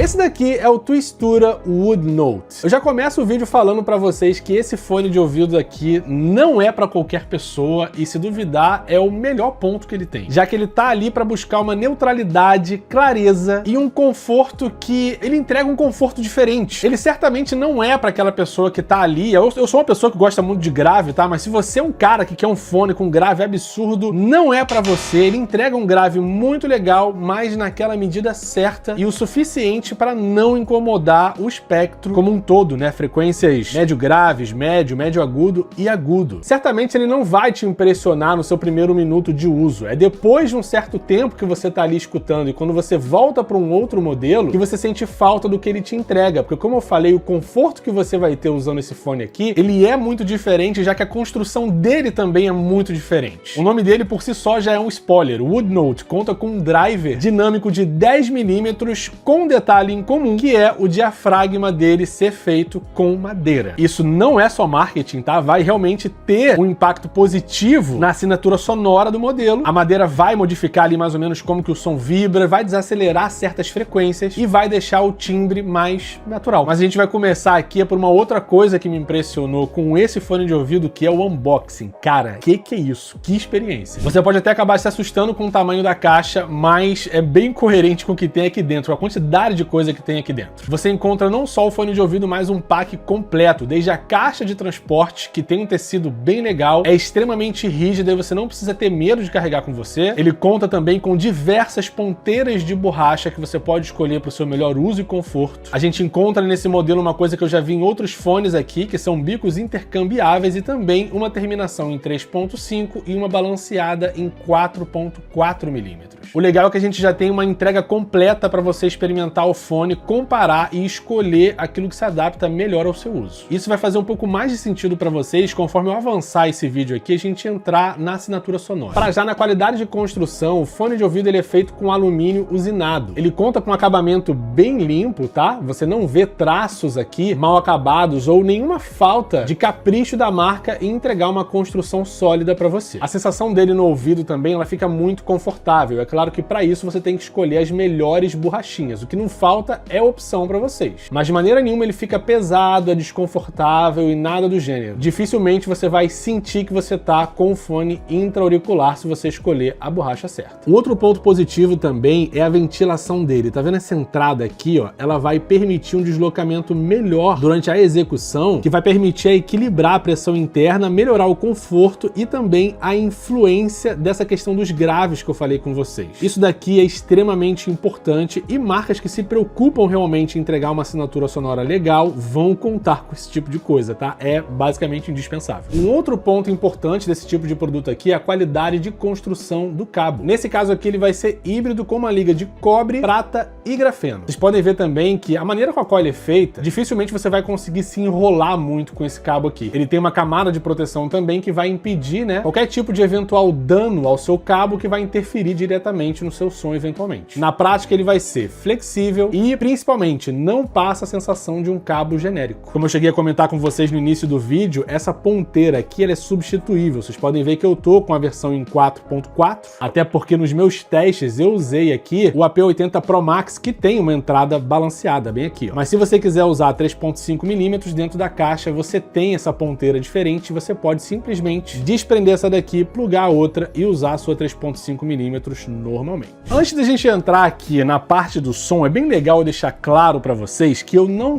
Esse daqui é o Twistura Wood Note. Eu já começo o vídeo falando pra vocês que esse fone de ouvido aqui não é pra qualquer pessoa e, se duvidar, é o melhor ponto que ele tem, já que ele tá ali pra buscar uma neutralidade, clareza e um conforto que ele entrega um conforto diferente. Ele certamente não é pra aquela pessoa que tá ali. Eu sou uma pessoa que gosta muito de grave, tá? Mas se você é um cara que quer um fone com grave absurdo, não é pra você. Ele entrega um grave muito legal, mas naquela medida certa e o suficiente para não incomodar o espectro como um todo, né? Frequências médio graves, médio agudo e agudo. Certamente ele não vai te impressionar no seu primeiro minuto de uso. É depois de um certo tempo que você tá ali escutando e quando você volta para um outro modelo que você sente falta do que ele te entrega, porque, como eu falei, o conforto que você vai ter usando esse fone aqui, ele é muito diferente, já que a construção dele também é muito diferente. O nome dele por si só já é um spoiler. O Wood Note conta com um driver dinâmico de 10mm com um detalhe em comum, que é o diafragma dele ser feito com madeira. Isso não é só marketing, tá? Vai realmente ter um impacto positivo na assinatura sonora do modelo. A madeira vai modificar ali mais ou menos como que o som vibra, vai desacelerar certas frequências e vai deixar o timbre mais natural. Mas a gente vai começar aqui por uma outra coisa que me impressionou com esse fone de ouvido, que é o unboxing. Cara, que é isso? Que experiência! Você pode até acabar se assustando com o tamanho da caixa, mas é bem coerente com o que tem aqui dentro, a quantidade de coisa que tem aqui dentro. Você encontra não só o fone de ouvido, mas um pack completo, desde a caixa de transporte, que tem um tecido bem legal, é extremamente rígida e você não precisa ter medo de carregar com você. Ele conta também com diversas ponteiras de borracha que você pode escolher para o seu melhor uso e conforto. A gente encontra nesse modelo uma coisa que eu já vi em outros fones aqui, que são bicos intercambiáveis e também uma terminação em 3.5 e uma balanceada em 4.4mm. O legal é que a gente já tem uma entrega completa para você experimentar o fone, comparar e escolher aquilo que se adapta melhor ao seu uso. Isso vai fazer um pouco mais de sentido para vocês conforme eu avançar esse vídeo aqui, a gente entrar na assinatura sonora. Para já na qualidade de construção, o fone de ouvido ele é feito com alumínio usinado. Ele conta com um acabamento bem limpo, tá? Você não vê traços aqui mal acabados ou nenhuma falta de capricho da marca em entregar uma construção sólida para você. A sensação dele no ouvido também, ela fica muito confortável. É claro que para isso você tem que escolher as melhores borrachinhas. O que não falta é opção para vocês. Mas de maneira nenhuma ele fica pesado, é desconfortável e nada do gênero. Dificilmente você vai sentir que você tá com o fone intra-auricular se você escolher a borracha certa. Um outro ponto positivo também é a ventilação dele. Tá vendo essa entrada aqui, ó? Ela vai permitir um deslocamento melhor durante a execução, que vai permitir equilibrar a pressão interna, melhorar o conforto e também a influência dessa questão dos graves que eu falei com vocês. Isso daqui é extremamente importante e marcas que se preocupam realmente em entregar uma assinatura sonora legal vão contar com esse tipo de coisa, tá? É basicamente indispensável. Um outro ponto importante desse tipo de produto aqui é a qualidade de construção do cabo. Nesse caso aqui ele vai ser híbrido com uma liga de cobre, prata e grafeno. Vocês podem ver também que a maneira com a qual ele é feita, dificilmente você vai conseguir se enrolar muito com esse cabo aqui. Ele tem uma camada de proteção também que vai impedir, né, qualquer tipo de eventual dano ao seu cabo que vai interferir diretamente no seu som eventualmente. Na prática ele vai ser flexível e principalmente não passa a sensação de um cabo genérico. Como eu cheguei a comentar com vocês no início do vídeo, essa ponteira aqui ela é substituível. Vocês podem ver que eu tô com a versão em 4.4, até porque nos meus testes eu usei aqui o AP80 Pro Max, que tem uma entrada balanceada bem aqui, ó. Mas se você quiser usar 3.5mm dentro da caixa, você tem essa ponteira diferente, você pode simplesmente desprender essa daqui, plugar a outra e usar a sua 3.5mm normalmente. Antes da gente entrar aqui na parte do som, é bem legal eu deixar claro para vocês que eu não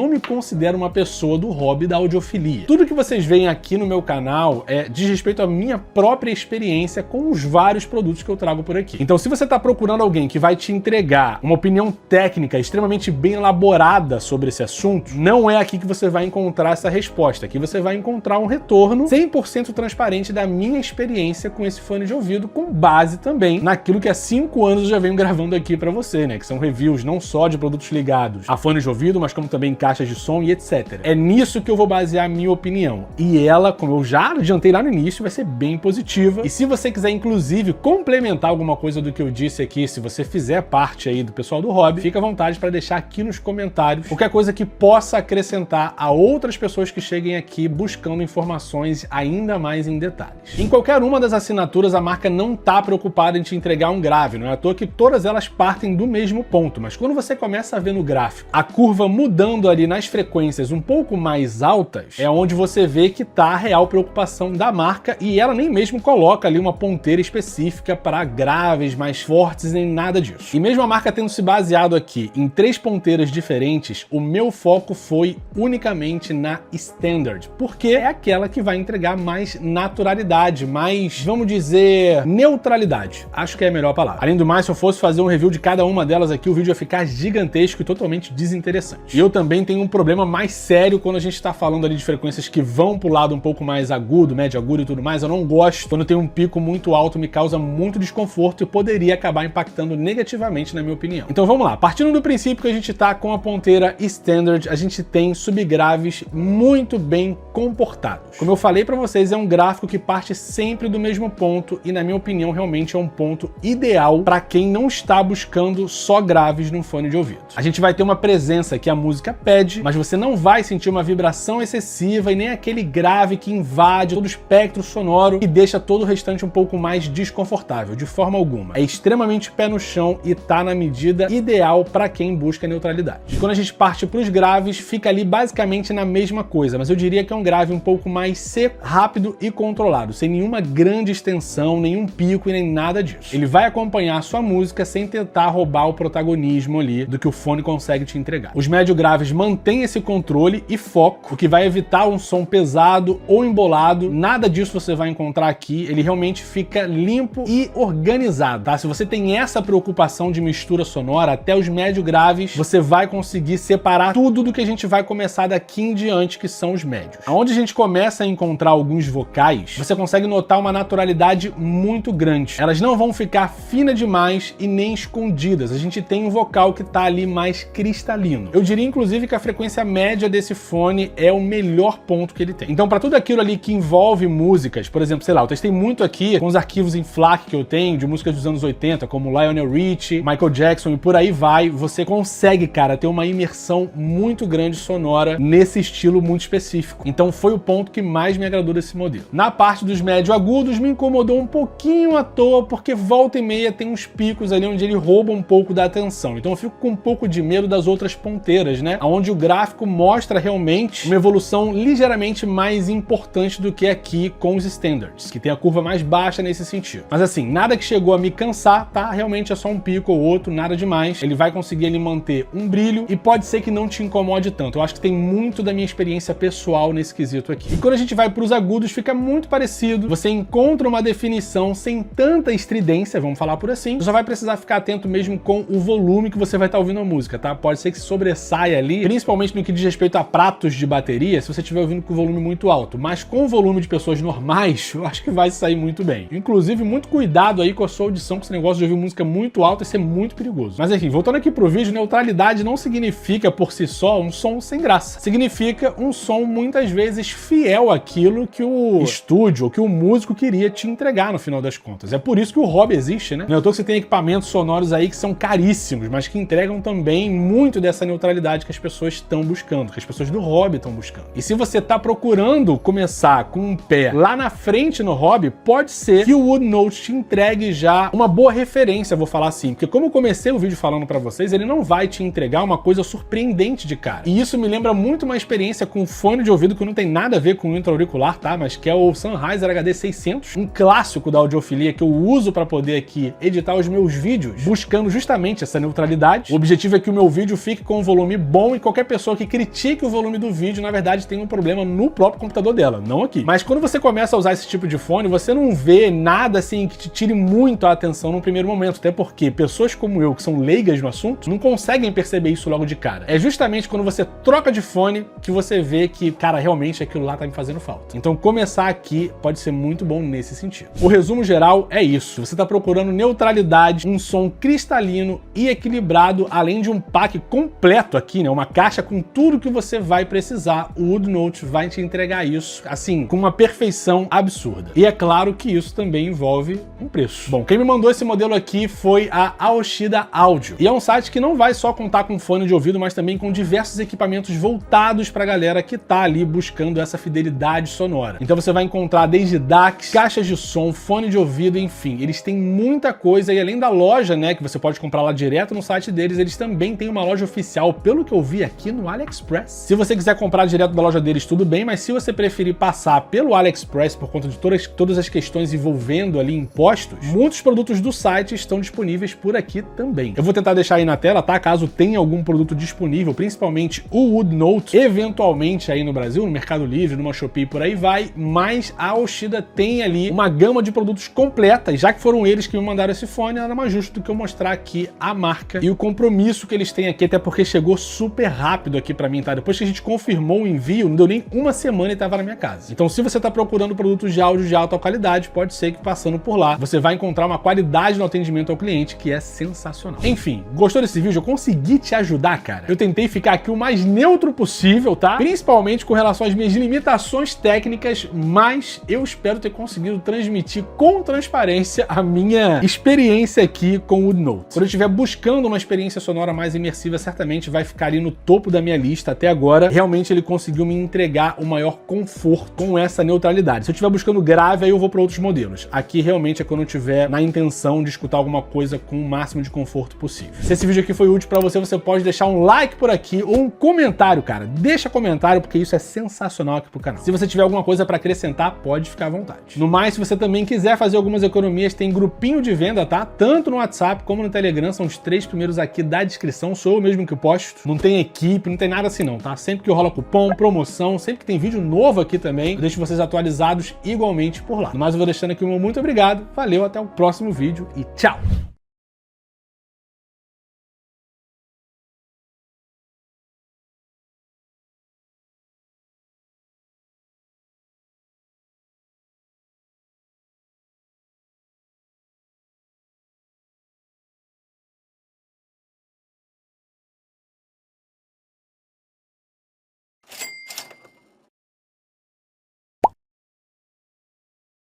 me considero uma pessoa do hobby da audiofilia. Tudo que vocês veem aqui no meu canal diz respeito à minha própria experiência com os vários produtos que eu trago por aqui. Então, se você está procurando alguém que vai te entregar uma opinião técnica extremamente bem elaborada sobre esse assunto, não é aqui que você vai encontrar essa resposta. Aqui você vai encontrar um retorno 100% transparente da minha experiência com esse fone de ouvido, com base também naquilo que há 5 anos eu já venho gravando aqui para você, né? Que são reviews não só de produtos ligados a fones de ouvido, mas como também caixas de som e etc. É nisso que eu vou basear a minha opinião. E ela, como eu já adiantei lá no início, vai ser bem positiva. E se você quiser, inclusive, complementar alguma coisa do que eu disse aqui, se você fizer parte aí do pessoal do hobby, fica à vontade para deixar aqui nos comentários qualquer coisa que possa acrescentar a outras pessoas que cheguem aqui buscando informações ainda mais em detalhes. Em qualquer uma das assinaturas, a marca não está preocupada em te entregar um grave, não é à toa que todas elas partem do mesmo ponto, mas Quando você começa a ver no gráfico a curva mudando ali nas frequências um pouco mais altas, é onde você vê que tá a real preocupação da marca, e ela nem mesmo coloca ali uma ponteira específica para graves mais fortes nem nada disso. E mesmo a marca tendo se baseado aqui em 3 ponteiras diferentes, o meu foco foi unicamente na Standard, porque é aquela que vai entregar mais naturalidade, mais, vamos dizer, neutralidade. Acho que é a melhor palavra. Além do mais, se eu fosse fazer um review de cada uma delas aqui, o vídeo ia ficar gigantesco e totalmente desinteressante. E eu também tenho um problema mais sério quando a gente tá falando ali de frequências que vão pro lado um pouco mais agudo, médio agudo e tudo mais. Eu não gosto quando tem um pico muito alto, me causa muito desconforto e poderia acabar impactando negativamente, na minha opinião. Então vamos lá, partindo do princípio que a gente tá com a ponteira Standard, a gente tem subgraves muito bem comportados. Como eu falei pra vocês, é um gráfico que parte sempre do mesmo ponto e, na minha opinião, realmente é um ponto ideal para quem não está buscando só graves num fone de ouvido. A gente vai ter uma presença que a música pede, mas você não vai sentir uma vibração excessiva e nem aquele grave que invade todo o espectro sonoro e deixa todo o restante um pouco mais desconfortável, de forma alguma. É extremamente pé no chão e tá na medida ideal para quem busca neutralidade. E quando a gente parte para os graves, fica ali basicamente na mesma coisa, mas eu diria que é um grave um pouco mais seco, rápido e controlado, sem nenhuma grande extensão, nenhum pico e nem nada disso. Ele vai acompanhar a sua música sem tentar roubar o protagonismo ali do que o fone consegue te entregar. Os médio graves mantêm esse controle e foco, o que vai evitar um som pesado ou embolado. Nada disso você vai encontrar aqui. Ele realmente fica limpo e organizado, tá? Se você tem essa preocupação de mistura sonora, até os médio graves, você vai conseguir separar tudo do que a gente vai começar daqui em diante, que são os médios. Onde a gente começa a encontrar alguns vocais, você consegue notar uma naturalidade muito grande. Elas não vão ficar finas demais e nem escondidas. A gente tem um vocal que tá ali mais cristalino. Eu diria, inclusive, que a frequência média desse fone é o melhor ponto que ele tem. Então, para tudo aquilo ali que envolve músicas, por exemplo, sei lá, eu testei muito aqui com os arquivos em FLAC que eu tenho, de músicas dos anos 80, como Lionel Richie, Michael Jackson e por aí vai, você consegue, cara, ter uma imersão muito grande sonora nesse estilo muito específico. Então, foi o ponto que mais me agradou desse modelo. Na parte dos médio agudos, me incomodou um pouquinho à toa, porque volta e meia tem uns picos ali onde ele rouba um pouco da atenção. Então eu fico com um pouco de medo das outras ponteiras, né? Onde o gráfico mostra realmente uma evolução ligeiramente mais importante do que aqui com os Standards, que tem a curva mais baixa nesse sentido. Mas assim, nada que chegou a me cansar, tá? Realmente é só um pico ou outro, nada demais. Ele vai conseguir ali manter um brilho e pode ser que não te incomode tanto. Eu acho que tem muito da minha experiência pessoal nesse quesito aqui. E quando a gente vai para os agudos, fica muito parecido. Você encontra uma definição sem tanta estridência, vamos falar por assim. Você só vai precisar ficar atento mesmo com o volume que você vai estar ouvindo a música, tá? Pode ser que sobressaia ali, principalmente no que diz respeito a pratos de bateria, se você estiver ouvindo com o volume muito alto. Mas com o volume de pessoas normais, eu acho que vai sair muito bem. Inclusive, muito cuidado aí com a sua audição, com esse negócio de ouvir música muito alta, isso é muito perigoso. Mas enfim, voltando aqui pro vídeo, neutralidade não significa por si só um som sem graça. Significa um som muitas vezes fiel àquilo que o estúdio ou que o músico queria te entregar no final das contas. É por isso que o hobby existe, né? Não é à toa que você tem equipamentos sonoros aí que são caríssimos, mas que entregam também muito dessa neutralidade que as pessoas estão buscando, que as pessoas do hobby estão buscando. E se você tá procurando começar com um pé lá na frente no hobby, pode ser que o Wood Note te entregue já uma boa referência, vou falar assim, porque como eu comecei o vídeo falando pra vocês, ele não vai te entregar uma coisa surpreendente de cara. E isso me lembra muito uma experiência com fone de ouvido que não tem nada a ver com o intra-auricular, tá? Mas que é o Sennheiser HD 600, um clássico da audiofilia que eu uso para poder aqui editar os meus vídeos, buscando justamente essa neutralidade. O objetivo é que o meu vídeo fique com um volume bom e qualquer pessoa que critique o volume do vídeo, na verdade, tem um problema no próprio computador dela, não aqui. Mas quando você começa a usar esse tipo de fone, você não vê nada assim que te tire muito a atenção no primeiro momento, até porque pessoas como eu, que são leigas no assunto, não conseguem perceber isso logo de cara. É justamente quando você troca de fone que você vê que, cara, realmente aquilo lá tá me fazendo falta. Então começar aqui pode ser muito bom nesse sentido. O resumo geral é isso. Você tá procurando neutralidade, um som cristalino e equilibrado, além de um pack completo aqui, né? Uma caixa com tudo que você vai precisar. O Wood Note vai te entregar isso, assim, com uma perfeição absurda. E é claro que isso também envolve um preço. Bom, quem me mandou esse modelo aqui foi a Aoshida Audio. E é um site que não vai só contar com fone de ouvido, mas também com diversos equipamentos voltados pra galera que tá ali buscando essa fidelidade sonora. Então você vai encontrar desde DACs, caixas de som, fone de ouvido, enfim. Eles têm muita coisa e além da loja, né, que você pode comprar lá direto no site deles, eles também têm uma loja oficial, pelo que eu vi aqui, no AliExpress. Se você quiser comprar direto da loja deles, tudo bem, mas se você preferir passar pelo AliExpress por conta de todas as questões envolvendo ali impostos, muitos produtos do site estão disponíveis por aqui também. Eu vou tentar deixar aí na tela, tá? Caso tenha algum produto disponível, principalmente o Wood Note, eventualmente aí no Brasil, no Mercado Livre, numa Shopee, por aí vai, mas a Oshida tem ali uma gama de produtos completa, e já que foram eles que me mandaram esse fone, nada mais justo do que eu mostrar aqui a marca e o compromisso que eles têm aqui, até porque chegou super rápido aqui pra mim, tá? Depois que a gente confirmou o envio, não deu nem uma semana e tava na minha casa. Então, se você tá procurando produtos de áudio de alta qualidade, pode ser que passando por lá, você vai encontrar uma qualidade no atendimento ao cliente que é sensacional. Enfim, gostou desse vídeo? Eu consegui te ajudar, cara? Eu tentei ficar aqui o mais neutro possível, tá? Principalmente com relação às minhas limitações técnicas, mas eu espero ter conseguido transmitir com transparência a minha experiência aqui com o Wood Note. Quando eu estiver buscando uma experiência sonora mais imersiva, certamente vai ficar ali no topo da minha lista. Até agora, realmente ele conseguiu me entregar o maior conforto com essa neutralidade. Se eu estiver buscando grave, aí eu vou para outros modelos. Aqui realmente é quando eu estiver na intenção de escutar alguma coisa com o máximo de conforto possível. Se esse vídeo aqui foi útil para você, você pode deixar um like por aqui ou um comentário, cara. Deixa comentário, porque isso é sensacional aqui pro canal. Se você tiver alguma coisa para acrescentar, pode ficar à vontade. No mais, se você também quiser fazer algumas economias, tem grupinho de venda, tá? Tanto no WhatsApp como no Telegram, são os 3 primeiros aqui da descrição, sou eu mesmo que posto. Não tem equipe, não tem nada assim não, tá? Sempre que rola cupom, promoção, sempre que tem vídeo novo aqui também, eu deixo vocês atualizados igualmente por lá. No mais, eu vou deixando aqui o meu muito obrigado, valeu, até o próximo vídeo e tchau!